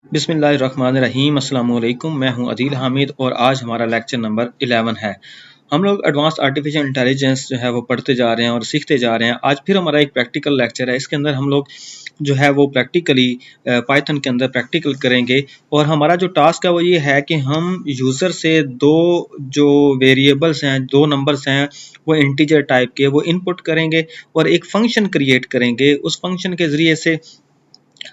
बिस्मिल्लाहिर्रहमानिर्रहीम अस्सलाम वालेकुम। मैं हूं अदील हामिद और आज हमारा लेक्चर नंबर 11 है। हम लोग एडवांस आर्टिफिशियल इंटेलिजेंस जो है वो पढ़ते जा रहे हैं और सीखते जा रहे हैं। आज फिर हमारा एक प्रैक्टिकल लेक्चर है। इसके अंदर हम लोग जो है वो प्रैक्टिकली पाइथन के अंदर प्रैक्टिकल करेंगे और हमारा जो टास्क है वो ये है कि हम यूज़र से दो जो वेरिएबल्स हैं, दो नंबर्स हैं वो इंटीजर टाइप के, वो इनपुट करेंगे और एक फंक्शन क्रिएट करेंगे। उस फंक्शन के ज़रिए से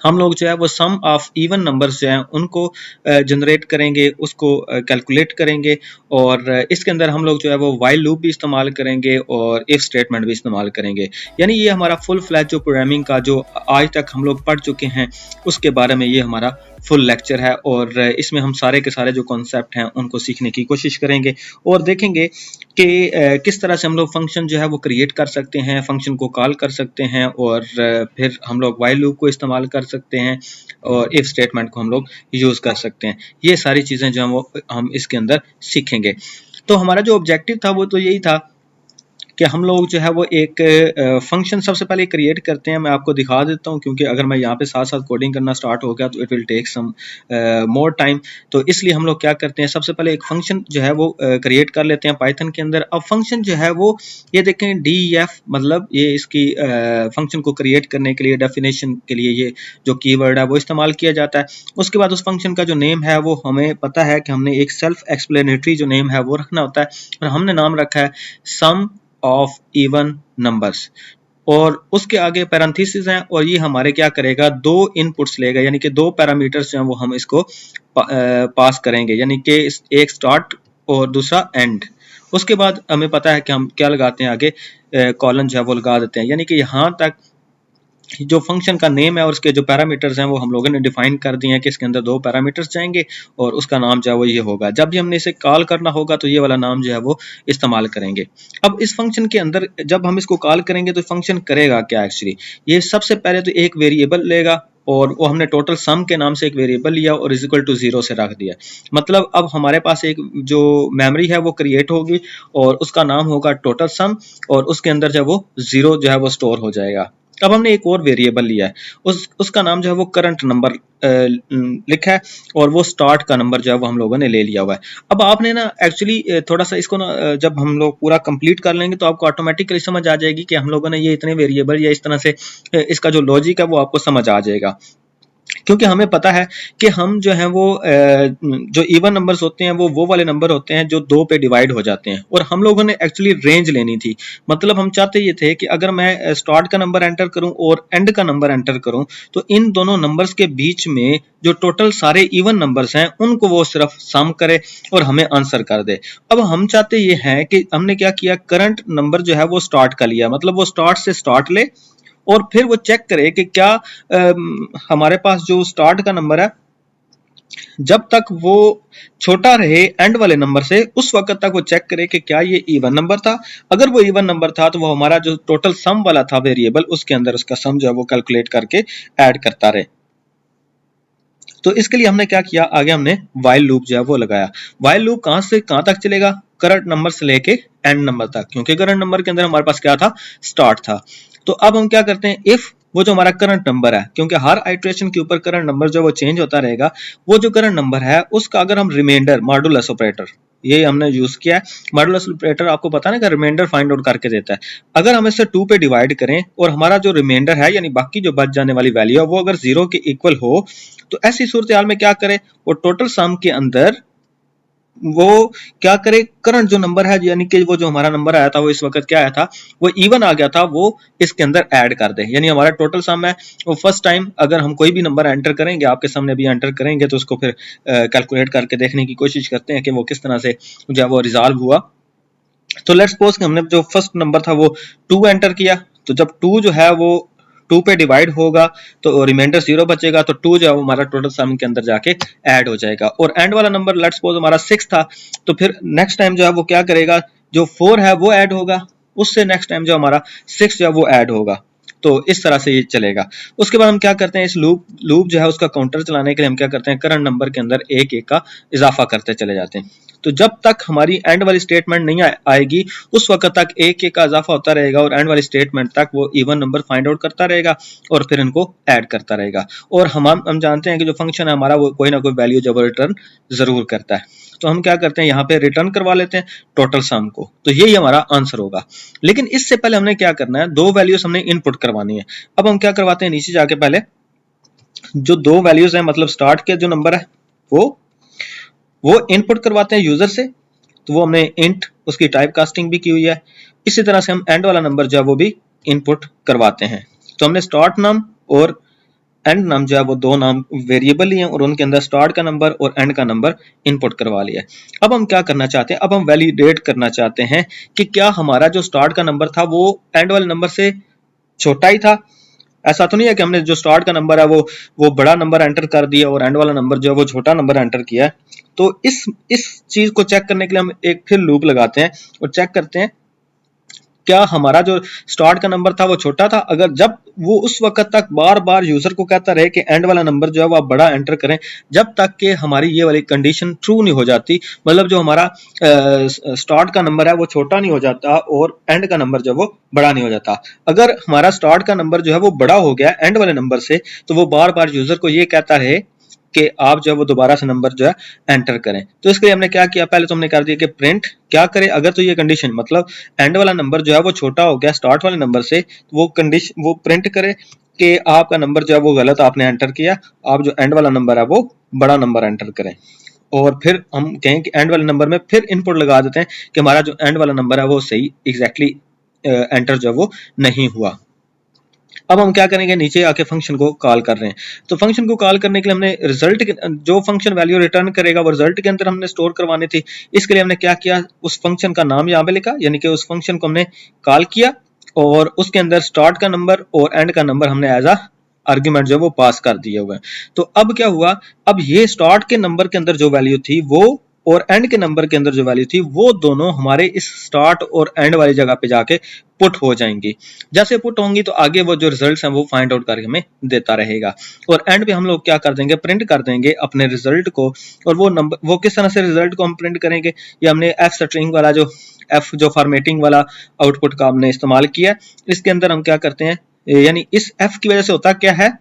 हम लोग जो है वो सम ऑफ इवन नंबर्स जो हैं उनको जनरेट करेंगे, उसको कैलकुलेट करेंगे और इसके अंदर हम लोग जो है वो वाइल लूप भी इस्तेमाल करेंगे और इफ स्टेटमेंट भी इस्तेमाल करेंगे। यानी ये हमारा फुल फ्लैज जो प्रोग्रामिंग का जो आज तक हम लोग पढ़ चुके हैं उसके बारे में ये हमारा फुल लेक्चर है और इसमें हम सारे के सारे जो कॉन्सेप्ट हैं उनको सीखने की कोशिश करेंगे और देखेंगे कि किस तरह से हम लोग फंक्शन जो है वो क्रिएट कर सकते हैं, फंक्शन को कॉल कर सकते हैं और फिर हम लोग वाइल लूप को इस्तेमाल कर सकते हैं और इफ स्टेटमेंट को हम लोग यूज़ कर सकते हैं। ये सारी चीज़ें जो हैं वो हम इसके अंदर सीखेंगे। तो हमारा जो ऑब्जेक्टिव था वो तो यही था कि हम लोग जो है वो एक फंक्शन सबसे पहले क्रिएट करते हैं। मैं आपको दिखा देता हूं क्योंकि अगर मैं यहाँ पे साथ साथ कोडिंग करना स्टार्ट हो गया तो it will take some more time. तो इसलिए हम लोग क्या करते हैं, सबसे पहले एक फंक्शन जो है वो क्रिएट कर लेते हैं पाइथन के अंदर। अब फंक्शन जो है वो ये देखें DEF, मतलब ये इसकी फंक्शन को क्रिएट करने के लिए डेफिनेशन के लिए ये जो कीवर्ड है वो इस्तेमाल किया जाता है। उसके बाद उस फंक्शन का जो नेम है वो हमें पता है कि हमने एक सेल्फ एक्सप्लेनेटरी जो नेम है वो रखना होता है और हमने नाम रखा है सम ऑफ इवन नंबर्स और उसके आगे पैरेंथेसिस हैं और ये हमारे क्या करेगा, दो इनपुट्स लेगा, यानी कि दो पैरामीटर्स जो हैं वो हम इसको पास करेंगे, यानी कि एक स्टार्ट और दूसरा एंड। उसके बाद हमें पता है कि हम क्या लगाते हैं, आगे कॉलन जो है वो लगा देते हैं। यानी कि यहाँ तक जो फंक्शन का नेम है और उसके जो पैरामीटर्स हैं वो हम लोगों ने डिफाइन कर दिए हैं कि इसके अंदर दो पैरामीटर्स जाएंगे और उसका नाम जो है वो ये होगा। जब भी हमने इसे कॉल करना होगा तो ये वाला नाम जो है वो इस्तेमाल करेंगे। अब इस फंक्शन के अंदर जब हम इसको कॉल करेंगे तो फंक्शन करेगा क्या, एक्चुअली ये सबसे पहले तो एक वेरिएबल लेगा और वो हमने टोटल सम के नाम से एक वेरिएबल लिया और इज इक्वल टू 0 से रख दिया। मतलब अब हमारे पास एक जो मेमोरी है वो क्रिएट होगी और उसका नाम होगा टोटल सम और उसके अंदर जो है वो 0 जो है वो स्टोर हो जाएगा। अब हमने एक और वेरिएबल लिया है, उसका नाम जो है वो करंट नंबर लिखा है और वो स्टार्ट का नंबर जो है वो हम लोगों ने ले लिया हुआ है। अब आपने ना एक्चुअली थोड़ा सा इसको ना जब हम लोग पूरा कंप्लीट कर लेंगे तो आपको ऑटोमेटिकली समझ आ जाएगी कि हम लोगों ने ये इतने वेरिएबल या इस तरह से इसका जो लॉजिक है वो आपको समझ आ जाएगा। क्योंकि हमें पता है कि हम जो है वो जो इवन नंबर्स होते हैं वो वाले नंबर होते हैं जो दो पे डिवाइड हो जाते हैं और हम लोगों ने एक्चुअली रेंज लेनी थी। मतलब हम चाहते ये थे कि अगर मैं स्टार्ट का नंबर एंटर करूं और एंड का नंबर एंटर करूं तो इन दोनों नंबर्स के बीच में जो टोटल सारे इवन नंबर्स हैं उनको वो सिर्फ सम करे और हमें आंसर कर दे। अब हम चाहते ये हैं कि हमने क्या किया, करंट नंबर जो है वो स्टार्ट का लिया, मतलब वो स्टार्ट से स्टार्ट ले और फिर वो चेक करे कि क्या हमारे पास जो स्टार्ट का नंबर है जब तक वो छोटा रहे एंड वाले नंबर से उस वक्त तक वो चेक करे कि क्या ये इवन नंबर था। अगर वो इवन नंबर था तो वो हमारा जो टोटल सम वाला था वेरिएबल उसके अंदर उसका सम जो है वो कैलकुलेट करके ऐड करता रहे। तो इसके लिए हमने क्या किया, आगे हमने वाइल लूप जो है वो लगाया। वाइल लूप कहां से कहां तक चलेगा, करंट नंबर से लेके एंड नंबर तक, क्योंकि करंट नंबर के अंदर हमारे पास क्या था, स्टार्ट था। तो अब हम क्या करते हैं, इफ वो जो हमारा करंट नंबर है, क्योंकि हर आइट्रेशन के ऊपर करंट नंबर जो वो चेंज होता रहेगा, वो जो करंट नंबर है उसका अगर हम रिमाइंडर, मॉडुलस ऑपरेटर ये हमने यूज किया है। मॉडुलस ऑपरेटर आपको पता है ना, रिमाइंडर फाइंड आउट करके देता है। अगर हम इसे 2 पे डिवाइड करें और हमारा जो रिमाइंडर है यानी बाकी जो बच जाने वाली वैल्यू है वो अगर 0 के इक्वल हो तो ऐसी सूरत हाल में क्या करे, वो टोटल सम के अंदर वो क्या करे, करंट जो नंबर है यानी कि वो जो हमारा नंबर आया था वो इस वक्त क्या आया था, वो इवन आ गया था, वो इसके अंदर ऐड कर दे। यानी हमारा टोटल सम है वो फर्स्ट टाइम अगर हम कोई भी नंबर एंटर करेंगे, आपके सामने भी एंटर करेंगे तो उसको फिर कैलकुलेट करके देखने की कोशिश करते हैं कि वो किस तरह से जो है वो रिजॉल्व हुआ। तो लेट्स सपोज कि हमने जो फर्स्ट नंबर था वो 2 एंटर किया, तो जब 2 जो है वो 2 पे डिवाइड होगा तो रिमाइंडर 0 बचेगा, तो 2 जो है हमारा टोटल सम के अंदर जाके ऐड हो जाएगा। और एंड वाला नंबर लेट्स सपोज हमारा 6 था, तो फिर नेक्स्ट टाइम जो है वो क्या करेगा, जो 4 है वो ऐड होगा, उससे नेक्स्ट टाइम जो हमारा 6 जो है वो ऐड होगा। तो इस तरह से ये चलेगा। उसके बाद हम क्या करते हैं, इस लूप जो है उसका काउंटर चलाने के लिए हम क्या करते हैं, करंट नंबर के अंदर एक एक का इजाफा करते चले जाते हैं। तो जब तक हमारी एंड वाली स्टेटमेंट नहीं आएगी उस वक्त तक एक का इजाफा होता रहेगा और एंड वाली स्टेटमेंट तक वो इवन नंबर फाइंड आउट करता रहेगा और फिर इनको ऐड करता रहेगा। और हम जानते हैं कि जो फंक्शन है हमारा वो कोई ना कोई वैल्यू जब रिटर्न जरूर करता है। तो हम क्या करते हैं, यहाँ पे रिटर्न करवा लेते हैं टोटल सम को, तो यही हमारा आंसर होगा। लेकिन इससे पहले हमने क्या करना है, दो वैल्यूज हमने इनपुट करवानी है। अब हम क्या करवाते हैं, नीचे जाके पहले जो दो वैल्यूज है मतलब स्टार्ट के जो नंबर है वो इनपुट करवाते हैं यूजर से, तो वो हमने इंट उसकी टाइप कास्टिंग भी की हुई है। इसी तरह से हम एंड वाला नंबर जो है वो भी इनपुट करवाते हैं। तो हमने स्टार्ट नाम और एंड नाम जो है वो दो नाम वेरिएबल ही हैं और उनके अंदर स्टार्ट का नंबर और एंड का नंबर इनपुट करवा लिया है। अब हम क्या करना चाहते हैं, अब हम वैलिडेट करना चाहते हैं कि क्या हमारा जो स्टार्ट का नंबर था वो एंड वाले नंबर से छोटा ही था। ऐसा तो नहीं है कि हमने जो स्टार्ट का नंबर है वो बड़ा नंबर एंटर कर दिया और एंड वाला नंबर जो है वो छोटा नंबर एंटर किया है। तो इस चीज को चेक करने के लिए हम एक फिर लूप लगाते हैं और चेक करते हैं क्या हमारा जो स्टार्ट का नंबर था वो छोटा था। अगर जब वो उस वक्त तक बार बार यूजर को कहता रहे कि एंड वाला नंबर जो है वो आप बड़ा एंटर करें, जब तक कि हमारी ये वाली कंडीशन ट्रू नहीं हो जाती, मतलब जो हमारा स्टार्ट का नंबर है वो छोटा नहीं हो जाता और एंड का नंबर जो है वो बड़ा नहीं हो जाता। अगर हमारा स्टार्ट का नंबर जो है वो बड़ा हो गया एंड वाले नंबर से, तो वो बार बार यूजर को ये कहता रहे कि आप जो है वो दोबारा से नंबर जो है एंटर करें। तो इसके लिए हमने क्या किया, पहले तो हमने कर दिया कि प्रिंट क्या करे अगर तो ये कंडीशन मतलब एंड वाला नंबर जो है वो छोटा हो गया स्टार्ट वाले नंबर से, तो वो कंडीशन वो प्रिंट करे कि आपका नंबर जो है वो गलत आपने एंटर किया, आप जो एंड वाला नंबर है वो बड़ा नंबर एंटर करें। और फिर हम कहें कि एंड वाले नंबर में फिर इनपुट लगा देते हैं कि हमारा जो एंड वाला नंबर है वो सही एग्जैक्टली एंटर जो है वो नहीं हुआ। अब हम क्या करेंगे, नीचे आके फंक्शन को कॉल कर रहे हैं। तो फंक्शन को कॉल करने के लिए हमने रिजल्ट जो फंक्शन वैल्यू रिटर्न करेगा वो रिजल्ट के अंदर हमने स्टोर करवानी थी। इसके लिए हमने क्या किया, उस फंक्शन का नाम यहाँ पे लिखा, यानी कि उस फंक्शन को हमने कॉल किया और उसके अंदर स्टार्ट का नंबर और एंड का नंबर हमने एज अ आर्ग्यूमेंट जो वो पास कर दिए हुए हैं। तो अब क्या हुआ, अब ये स्टार्ट के नंबर के अंदर जो वैल्यू थी वो और एंड के नंबर के अंदर जो वैल्यू थी वो दोनों हमारे इस स्टार्ट और एंड वाली जगह पे जाके पुट हो जाएंगी। जैसे पुट होंगी तो आगे वो जो रिजल्ट्स हैं वो फाइंड आउट करके हमें देता रहेगा। और एंड पे हम लोग क्या कर देंगे, प्रिंट कर देंगे अपने रिजल्ट को। और वो नंबर वो किस तरह से रिजल्ट को हम प्रिंट करेंगे, ये हमने एफ स्ट्रिंग वाला जो एफ जो फॉर्मेटिंग वाला आउटपुट का हमने इस्तेमाल किया। इसके अंदर हम क्या करते हैं, यानी इस एफ की वजह से होता क्या है,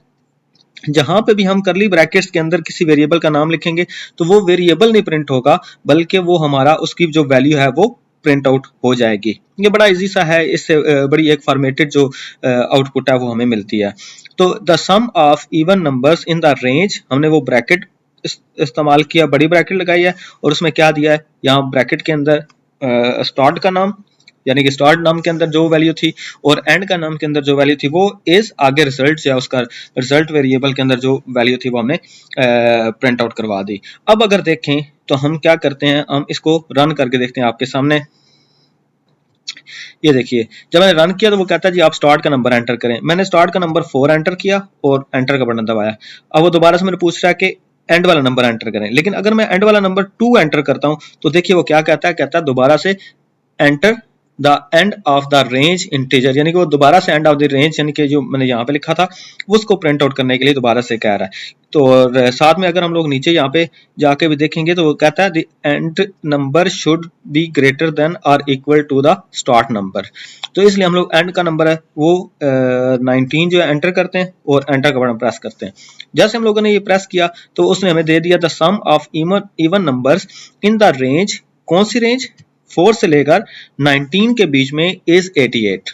जहां पे भी हम करली ब्रैकेट्स के अंदर किसी वेरिएबल का नाम लिखेंगे तो वो वेरिएबल नहीं प्रिंट होगा बल्कि वो हमारा उसकी जो वैल्यू है वो प्रिंट आउट हो जाएगी। ये बड़ा इजी सा है, इससे बड़ी एक फॉर्मेटेड जो आउटपुट है वो हमें मिलती है। तो the sum of even numbers in the range, हमने वो ब्रैकेट इस्तेमाल किया, बड़ी ब्रैकेट लगाई है और उसमें क्या दिया है, यहाँ ब्रैकेट के अंदर स्टार्ट का नाम यानी कि स्टार्ट नाम के अंदर जो वैल्यू थी और एंड का नाम के अंदर जो वैल्यू थी वो इस आगे रिजल्ट जो है उसका रिजल्ट वेरिएबल के अंदर जो वैल्यू थी वो हमने प्रिंट आउट करवा दी। अब अगर देखें तो हम क्या करते हैं, हम इसको रन करके देखते हैं आपके सामने। ये देखिए जब मैंने रन किया तो वो कहता है जी आप स्टार्ट का नंबर एंटर करें। मैंने स्टार्ट का नंबर 4 एंटर किया और एंटर का बटन दबाया। अब वो दोबारा से मैंने पूछ रहा है कि एंड वाला नंबर एंटर करें, लेकिन अगर मैं एंड वाला नंबर 2 एंटर करता हूं तो देखिए वो क्या कहता है दोबारा से enter the end of the range integer, यानी कि वो दोबारा से एंड ऑफ द रेंज यानी कि जो मैंने यहाँ पे लिखा था उसको प्रिंट आउट करने के लिए दोबारा से कह रहा है। तो और साथ में अगर हम लोग नीचे यहाँ पे जाके भी देखेंगे तो वो कहता है the end number should be greater than और equal to the start number. तो इसलिए हम लोग एंड का नंबर है वो 19 जो है एंटर करते हैं और एंटर का बटन प्रेस करते हैं। जैसे हम लोगों ने ये प्रेस किया तो उसने हमें दे दिया the sum of even numbers in the range, कौन सी रेंज, 4 से लेकर 19 के बीच में इज 88।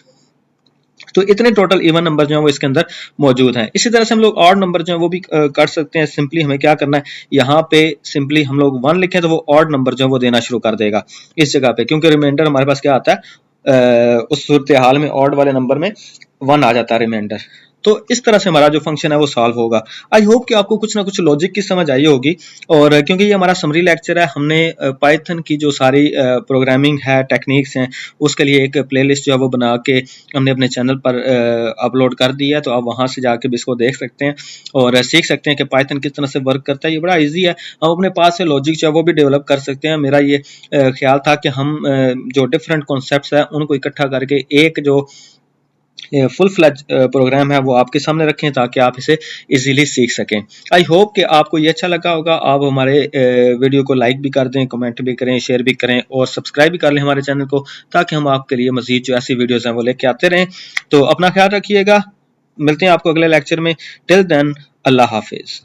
तो इतने टोटल इवन नंबर जो है वो इसके अंदर मौजूद हैं। इसी तरह से हम लोग ऑड नंबर जो है वो भी कर सकते हैं। सिंपली हमें क्या करना है, यहाँ पे सिंपली हम लोग 1 लिखें तो वो ऑड नंबर जो है वो देना शुरू कर देगा इस जगह पे, क्योंकि रिमाइंडर हमारे पास क्या आता है, उस सूरत हाल में ऑड वाले नंबर में 1 आ जाता है रिमाइंडर। तो इस तरह से हमारा जो फंक्शन है वो सॉल्व होगा। आई होप कि आपको कुछ ना कुछ लॉजिक की समझ आई होगी। और क्योंकि ये हमारा समरी लेक्चर है, हमने पाइथन की जो सारी प्रोग्रामिंग है, टेक्निक्स हैं, उसके लिए एक प्लेलिस्ट जो है वो बना के हमने अपने चैनल पर अपलोड कर दी है। तो आप वहाँ से जाके भी इसको देख सकते हैं और सीख सकते हैं कि पाइथन किस तरह से वर्क करता है। ये बड़ा ईजी है, हम अपने पास से लॉजिक जो है वो भी डेवलप कर सकते हैं। मेरा ये ख्याल था कि हम जो डिफरेंट कॉन्सेप्ट्स हैं उनको इकट्ठा करके एक जो फुल फ्लैज प्रोग्राम है वो आपके सामने रखें ताकि आप इसे इजीली सीख सकें। आई होप कि आपको ये अच्छा लगा होगा। आप हमारे वीडियो को लाइक भी कर दें, कमेंट भी करें, शेयर भी करें और सब्सक्राइब भी कर लें हमारे चैनल को, ताकि हम आपके लिए मजीद जो ऐसी वीडियोज़ हैं वो लेके आते रहें। तो अपना ख्याल रखिएगा, मिलते हैं आपको अगले लेक्चर में। टिल देन, अल्लाह हाफिज़।